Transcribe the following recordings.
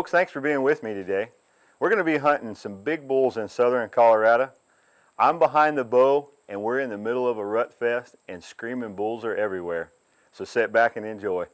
folks, thanks for being with me today. We're going to be hunting some big bulls in southern Colorado. I'm behind the bow and we're in the middle of a rut fest and screaming bulls are everywhere. So sit back and enjoy.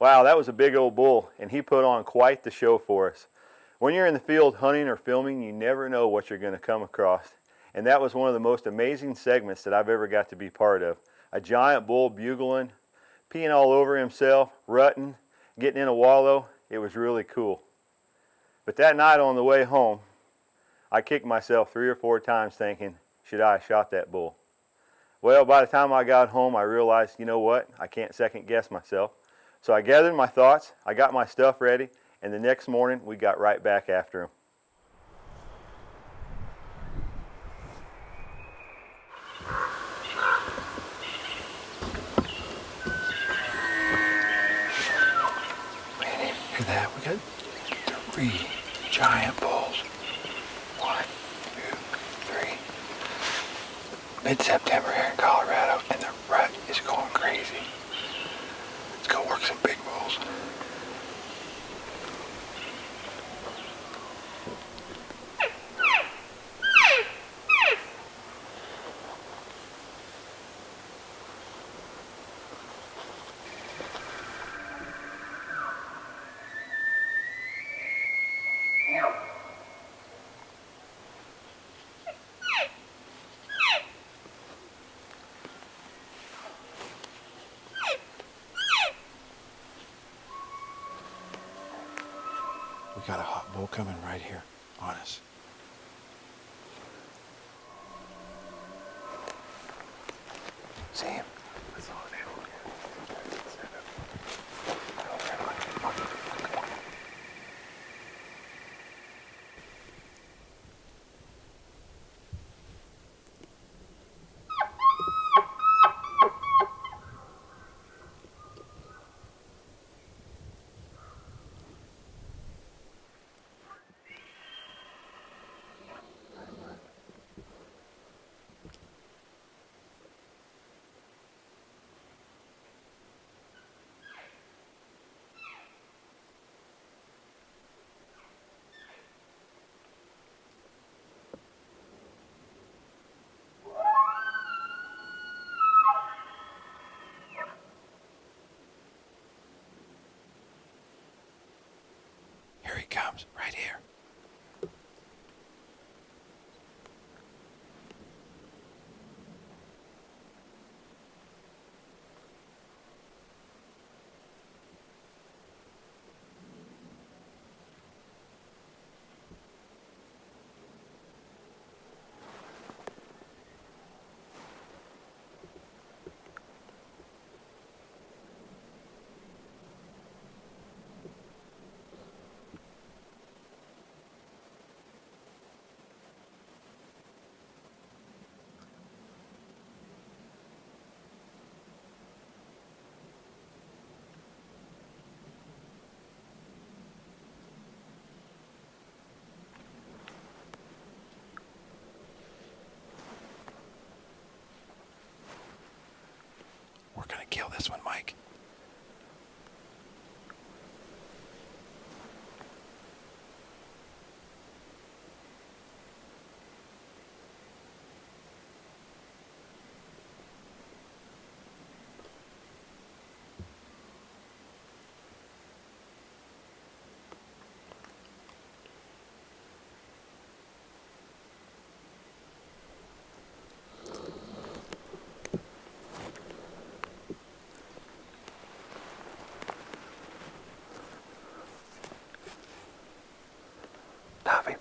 Wow, that was a big old bull, and he put on quite the show for us. When you're in the field hunting or filming, you never know what you're going to come across. And that was one of the most amazing segments that I've ever got to be part of. A giant bull bugling, peeing all over himself, rutting, getting in a wallow. It was really cool. But that night on the way home, I kicked myself 3 or 4 times thinking, should I have shot that bull? Well, by the time I got home, I realized, you know what? I can't second guess myself. So I gathered my thoughts, I got my stuff ready, and the next morning we got right back after him. Man, hear that? We got 3 giant bulls. 1, 2, 3. Mid-September here in Colorado, and the rut is going crazy. Let's go work some big bulls. We got a hot bull coming right here on us. See him? That's all it is. kill this one, Mike. Stop him.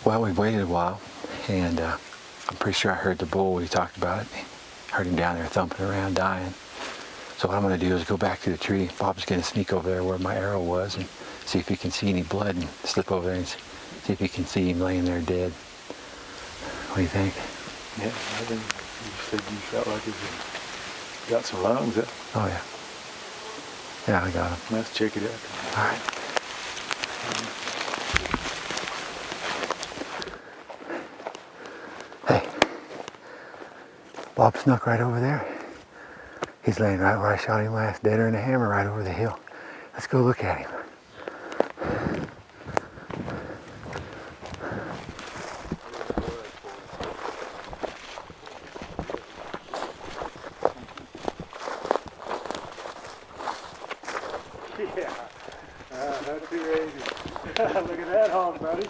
Well, we've waited a while, and I'm pretty sure I heard the bull. We talked about it. Heard him down there thumping around, dying. So what I'm going to do is go back to the tree. Bob's going to sneak over there where my arrow was and see if he can see any blood and slip over there and see if he can see him laying there dead. What do you think? Yeah, I think you said you felt like he got some lungs up. Oh, yeah. Yeah, I got him. Let's check it out. All right. Hey, Bob snuck right over there. He's laying right where I shot him last, deader than a hammer, right over the hill. Let's go look at him. Yeah, that's crazy. Look at that hog, buddy.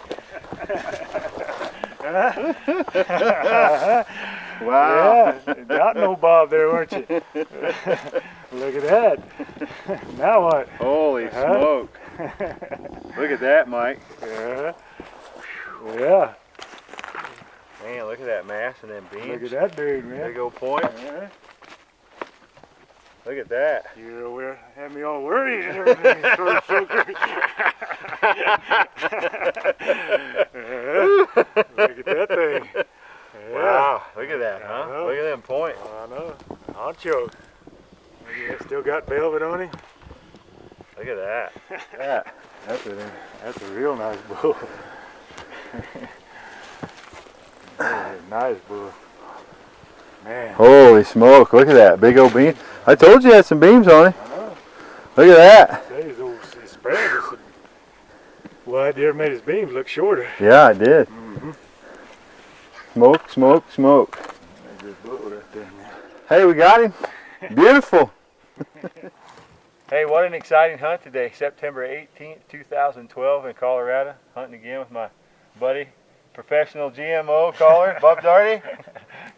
Wow. Yeah, got no Bob there, weren't you? Look at that. Now what? Holy smoke. Look at that, Mike. Yeah. Yeah. Man, look at that mass and them beams. Look at that dude, man. Big old point. Yeah. Look at that. You had me all worried and everything. Look at that thing. Yeah. Wow, look at that, huh? know. Look at them points. I know. Honcho. Look at that, still got velvet on him. Look at that. That's a real nice bull. That's a nice bull. Man. Holy smoke, look at that big old beam. I told you it had some beams on it. I know. Look at that. Say his old asparagus. Well, deer made his beams look shorter. Yeah, I did. Mm-hmm. Smoke, smoke, smoke. That's a good bull right there, man. Hey, we got him. Beautiful. Hey, what an exciting hunt today. September 18th, 2012 in Colorado. Hunting again with my buddy, professional GMO caller, Bob Daugherty.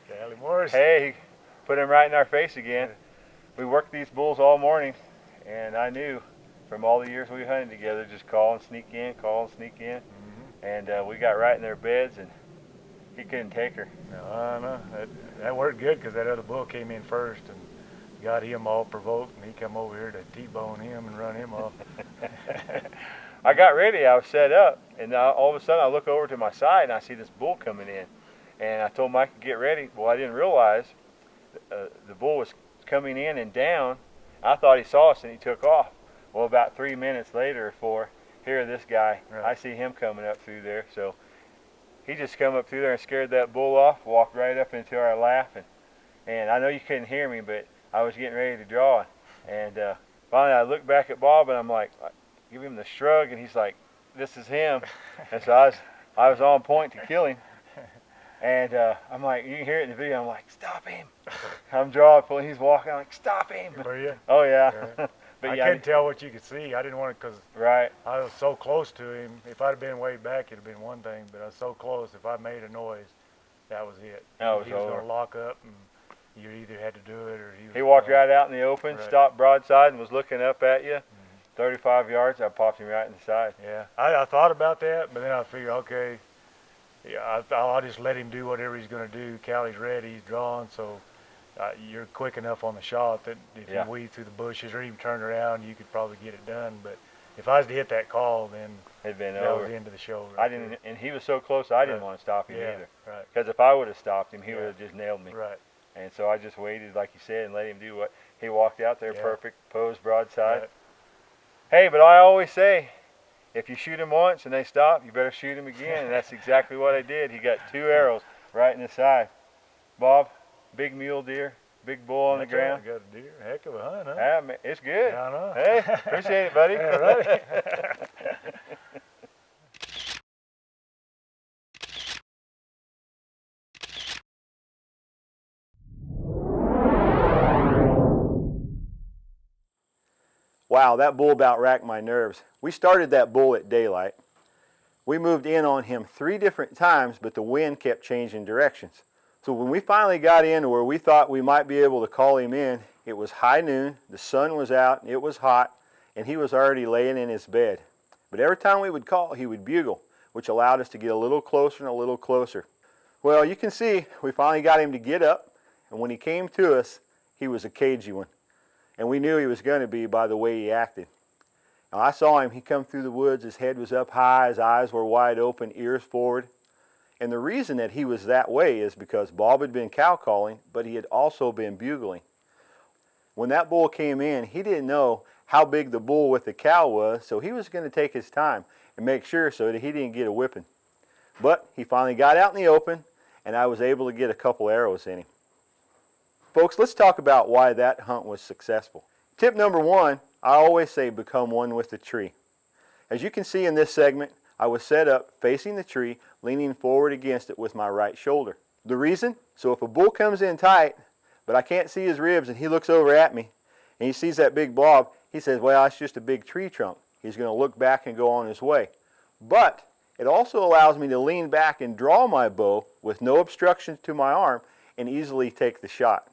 Cali Morris. Hey, he put him right in our face again. We worked these bulls all morning, and I knew from all the years we hunted together, just call and sneak in, call and sneak in. Mm-hmm. And we got right in their beds, and he couldn't take her. No, I know. That worked good because that other bull came in first and got him all provoked, and he come over here to T-bone him and run him off. I got ready, I was set up, and all of a sudden I look over to my side and I see this bull coming in. And I told Mike to get ready. Well, I didn't realize the bull was coming in and down. I thought he saw us and he took off. Well, about 3 minutes later or 4, here this guy, Right. I see him coming up through there. So he just come up through there and scared that bull off, walked right up into our lap, and and I know you couldn't hear me, but I was getting ready to draw. And finally I looked back at Bob and I'm like, give him the shrug, and he's like, this is him. And so I was on point to kill him. And I'm like, you can hear it in the video, I'm like, stop him. I'm drawing, pulling, he's walking, I'm like, stop him. Were you? Oh yeah. Yeah. But I yeah, couldn't tell what you could see. I didn't want to, because right. I was so close to him. If I'd have been way back, it'd have been one thing, but I was so close, if I made a noise, that was it. That was he was over. going to lock up, and you either had to do it or he was. He walked right out in the open, Right. stopped broadside, and was looking up at you. 35 yards, I popped him right in the side. Yeah, I thought about that, but then I figured, okay, yeah, I'll just let him do whatever he's going to do. Callie's ready, he's drawn, so you're quick enough on the shot that if Yeah. you weave through the bushes or even turn around, you could probably get it done. But if I was to hit that call, then It'd been that over. was the end of the show. I didn't, and he was so close, I didn't Right. want to stop him Yeah, either. right, Because if I would have stopped him, he Yeah. would have just nailed me. right. And so I just waited, like you said, and let him do what he walked out there, Yeah. perfect, posed broadside. Right. Hey, but I always say, if you shoot him once and they stop, you better shoot him again. And that's exactly what I did. He got 2 arrows right in the side. Bob, big mule deer, big bull on the That's right, ground. got a deer. Heck of a hunt, huh? Yeah, man, it's good. I know. Hey, appreciate it, buddy. Yeah, right. Wow, that bull about racked my nerves. We started that bull at daylight. We moved in on him 3 different times, but the wind kept changing directions. So when we finally got in to where we thought we might be able to call him in, it was high noon, the sun was out, it was hot, and he was already laying in his bed. But every time we would call, he would bugle, which allowed us to get a little closer and a little closer. Well, you can see we finally got him to get up, and when he came to us, he was a cagey one. And we knew he was going to be by the way he acted. Now, I saw him, he come through the woods, his head was up high, his eyes were wide open, ears forward. And the reason that he was that way is because Bob had been cow calling, but he had also been bugling. When that bull came in, he didn't know how big the bull with the cow was, so he was going to take his time and make sure so that he didn't get a whipping. But he finally got out in the open, and I was able to get a couple arrows in him. Folks, let's talk about why that hunt was successful. Tip number 1, I always say become one with the tree. As you can see in this segment, I was set up facing the tree, leaning forward against it with my right shoulder. The reason? So if a bull comes in tight, but I can't see his ribs, and he looks over at me, and he sees that big blob, he says, well, it's just a big tree trunk. He's going to look back and go on his way. But it also allows me to lean back and draw my bow with no obstructions to my arm and easily take the shot.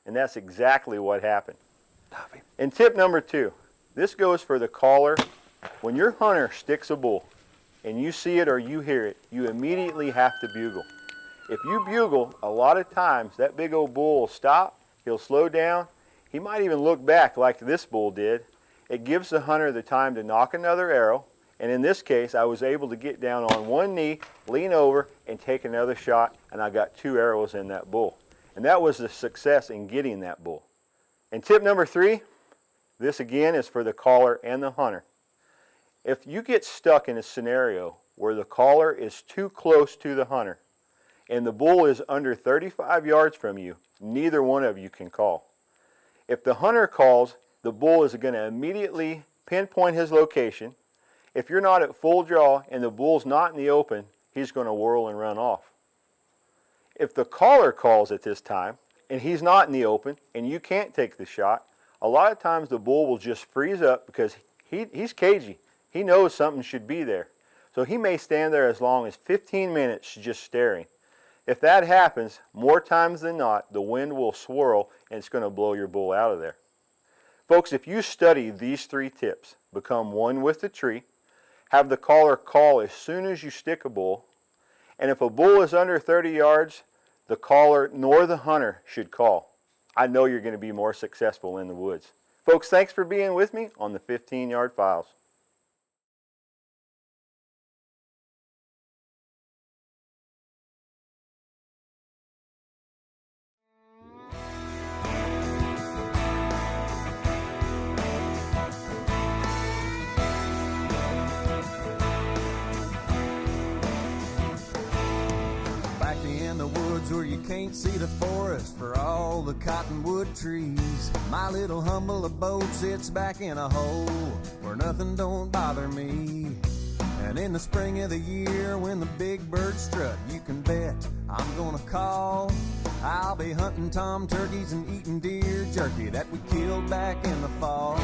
And that's exactly what happened. And tip number 2, this goes for the caller. When your hunter sticks a bull and you see it or you hear it, you immediately have to bugle. If you bugle, a lot of times that big old bull will stop, he'll slow down, he might even look back like this bull did. It gives the hunter the time to knock another arrow, and in this case I was able to get down on one knee, lean over, and take another shot, and I got 2 arrows in that bull. And that was the success in getting that bull. And tip number 3, this again is for the caller and the hunter. If you get stuck in a scenario where the caller is too close to the hunter and the bull is under 35 yards from you, neither one of you can call. If the hunter calls, the bull is going to immediately pinpoint his location. If you're not at full draw and the bull's not in the open, he's going to whirl and run off. If the caller calls at this time and he's not in the open and you can't take the shot, a lot of times the bull will just freeze up because he's cagey. He knows something should be there. So he may stand there as long as 15 minutes just staring. If that happens, more times than not, the wind will swirl and it's going to blow your bull out of there. Folks, if you study these 3 tips, become one with the tree, have the caller call as soon as you stick a bull, and if a bull is under 30 yards, the caller nor the hunter should call. I know you're going to be more successful in the woods. Folks, thanks for being with me on the 15-Yard Files. woods where you can't see the forest for all the cottonwood trees. My little humble abode sits back in a hole where nothing don't bother me. And in the spring of the year when the big birds strut, you can bet I'm gonna call. I'll be hunting tom turkeys and eating deer jerky that we killed back in the fall.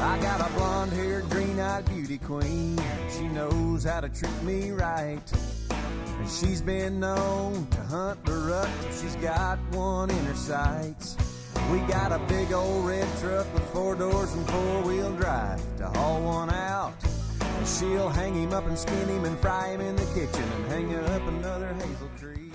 I got a blonde-haired, green-eyed beauty queen. She knows how to treat me right. And she's been known to hunt the rut till she's got one in her sights. We got a big old red truck with 4 doors and 4-wheel drive to haul one out. And she'll hang him up and skin him and fry him in the kitchen and hang up another hazel tree.